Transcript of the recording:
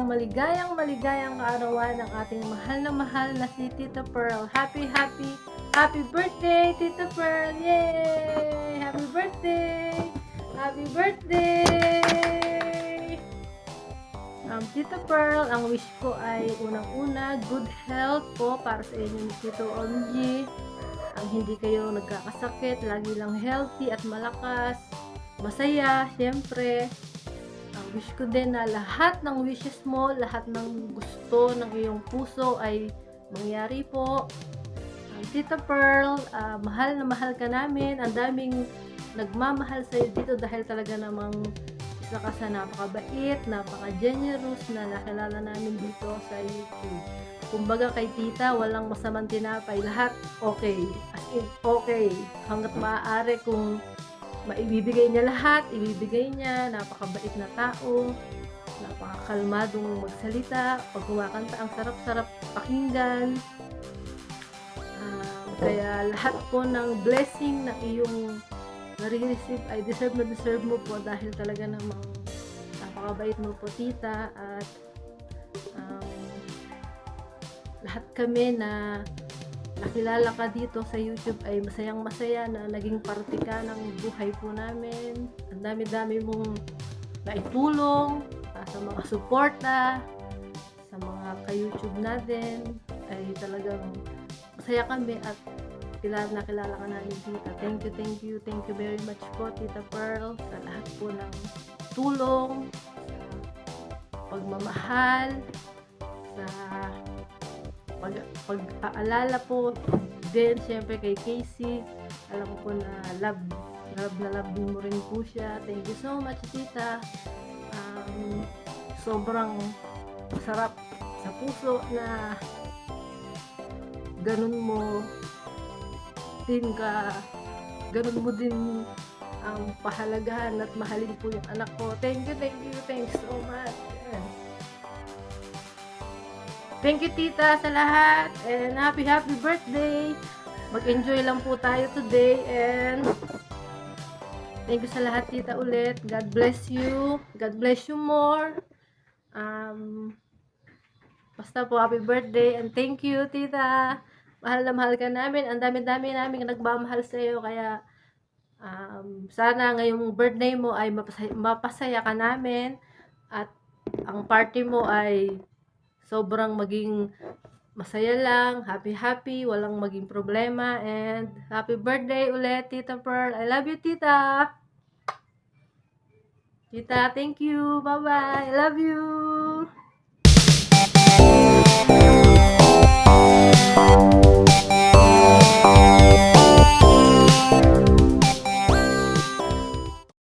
maligayang kaarawan ng ating mahal na si Tita Pearl. Happy birthday, Tita Pearl! Yay! Happy birthday! Happy birthday! Tita Pearl, ang wish ko ay unang-una, good health po para sa inyo ni Tito Omji. Ang hindi kayo nagkakasakit, lagi lang healthy at malakas, masaya, syempre. Ang wish ko din na lahat ng wishes mo, lahat ng gusto ng iyong puso ay mangyari po. Tita Pearl, mahal na mahal ka namin. Ang daming nagmamahal sa'yo dito dahil talaga namang isa ka sa napakabait, napaka-generous na nakilala namin dito sa YouTube. Kumbaga kay tita, walang masamang tinapay. Lahat okay. As in, okay. Hanggat maaari kung maibibigay niya lahat, ibibigay niya. Napakabait na tao. Napakakalmadong magsalita. Pag kumakanta, ang sarap-sarap pakinggan. Kaya lahat po ng blessing na iyong nare-receive ay deserve mo po dahil talaga namang napakabait mo po tita, at lahat kami na nakilala ka dito sa YouTube ay masayang masaya na naging parte ka ng buhay po namin. Ang dami-dami mong naitulong sa mga suporta sa mga ka-YouTube natin, ay talagang masaya kami at kilala ka namin tita. Thank you very much po Tita Pearl sa lahat po ng tulong, sa pagmamahal, sa pag-aalala po din syempre kay Casey. Alam ko na love mo rin po siya. Thank you so much tita. Sobrang sarap sa puso na ganun mo din ang pahalagahan at mahalin po yung anak ko. Thank you so much. Thank you tita sa lahat, and happy birthday. Mag-enjoy lang po tayo today, and thank you sa lahat tita ulit. God bless you more. Basta po happy birthday, and thank you tita. Mahal na mahal ka namin. Ang dami-dami namin nagmamahal sa iyo. Kaya sana ngayong birthday mo ay mapasaya ka namin. At ang party mo ay sobrang maging masaya lang. Happy. Walang maging problema. And happy birthday ulit, Tita Pearl. I love you, Tita. Tita, thank you. Bye-bye. I love you.